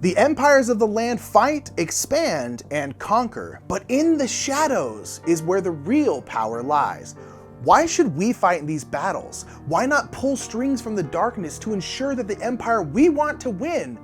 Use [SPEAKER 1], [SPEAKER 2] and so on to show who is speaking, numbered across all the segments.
[SPEAKER 1] The empires of the land fight, expand, and conquer, but in the shadows is where the real power lies. Why should we fight in these battles? Why not pull strings from the darkness to ensure that the empire we want to win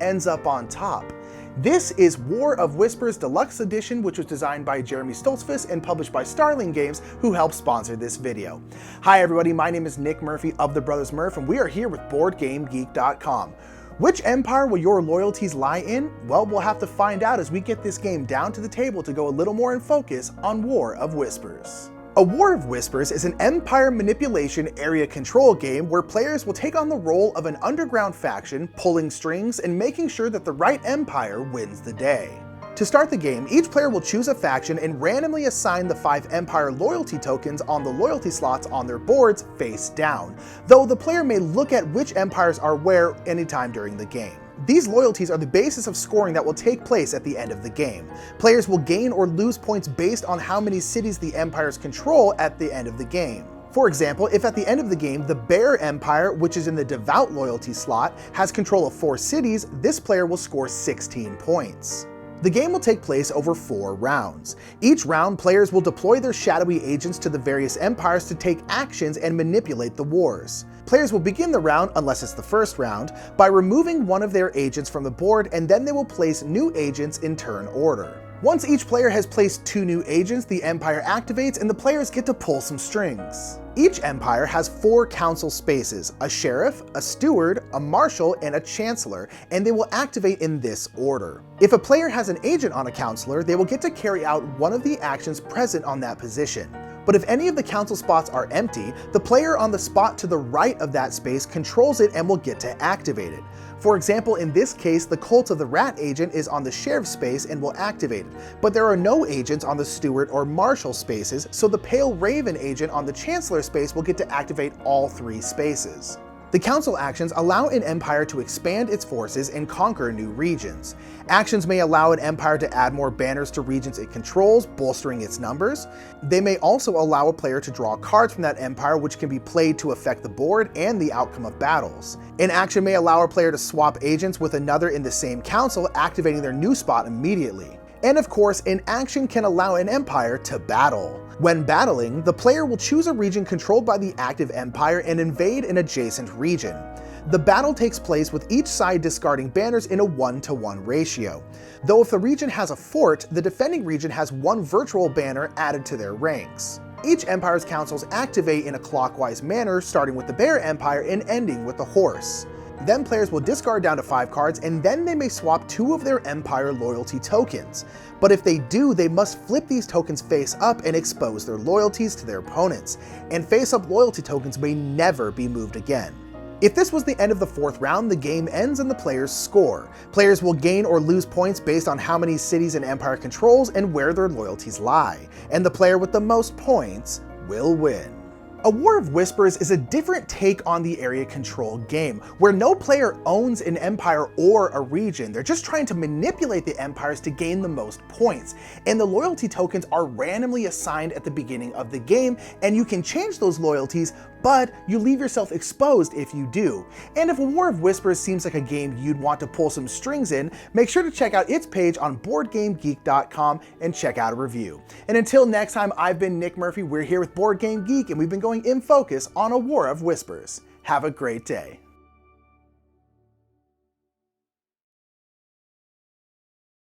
[SPEAKER 1] ends up on top? This is War of Whispers Deluxe Edition, which was designed by Jeremy Stoltzfus and published by Starling Games, who helped sponsor this video. Hi everybody, my name is Nick Murphy of the Brothers Murph, and we are here with BoardGameGeek.com. Which empire will your loyalties lie in? Well, we'll have to find out as we get this game down to the table to go a little more in focus on War of Whispers. A War of Whispers is an empire manipulation area control game where players will take on the role of an underground faction, pulling strings and making sure that the right empire wins the day. To start the game, each player will choose a faction and randomly assign the 5 empire loyalty tokens on the loyalty slots on their boards face down, though the player may look at which empires are where anytime during the game. These loyalties are the basis of scoring that will take place at the end of the game. Players will gain or lose points based on how many cities the empires control at the end of the game. For example, if at the end of the game, the Bear Empire, which is in the Devout loyalty slot, has control of 4 cities, this player will score 16 points. The game will take place over 4 rounds. Each round, players will deploy their shadowy agents to the various empires to take actions and manipulate the wars. Players will begin the round, unless it's the first round, by removing one of their agents from the board, and then they will place new agents in turn order. Once each player has placed 2 new agents, the empire activates and the players get to pull some strings. Each empire has 4 council spaces, a sheriff, a steward, a marshal, and a chancellor, and they will activate in this order. If a player has an agent on a councillor, they will get to carry out one of the actions present on that position. But if any of the council spots are empty, the player on the spot to the right of that space controls it and will get to activate it. For example, in this case, the Cult of the Rat agent is on the sheriff space and will activate it, but there are no agents on the steward or marshal spaces, so the Pale Raven agent on the chancellor space will get to activate all 3 spaces. The council actions allow an empire to expand its forces and conquer new regions. Actions may allow an empire to add more banners to regions it controls, bolstering its numbers. They may also allow a player to draw cards from that empire, which can be played to affect the board and the outcome of battles. An action may allow a player to swap agents with another in the same council, activating their new spot immediately. And of course, an action can allow an empire to battle. When battling, the player will choose a region controlled by the active empire and invade an adjacent region. The battle takes place with each side discarding banners in a 1-to-1 ratio. Though if the region has a fort, the defending region has 1 virtual banner added to their ranks. Each empire's councils activate in a clockwise manner, starting with the Bear Empire and ending with the Horse. Then players will discard down to 5 cards, and then they may swap 2 of their empire loyalty tokens. But if they do, they must flip these tokens face up and expose their loyalties to their opponents, and face up loyalty tokens may never be moved again. If this was the end of the 4th round, the game ends and the players score. Players will gain or lose points based on how many cities an empire controls and where their loyalties lie, and the player with the most points will win. A War of Whispers is a different take on the area control game, where no player owns an empire or a region. They're just trying to manipulate the empires to gain the most points. And the loyalty tokens are randomly assigned at the beginning of the game, and you can change those loyalties, but you leave yourself exposed if you do. And if A War of Whispers seems like a game you'd want to pull some strings in, make sure to check out its page on BoardGameGeek.com and check out a review. And until next time, I've been Nick Murphy. We're here with Board Game Geek, and we've been going in focus on A War of Whispers. Have a great day.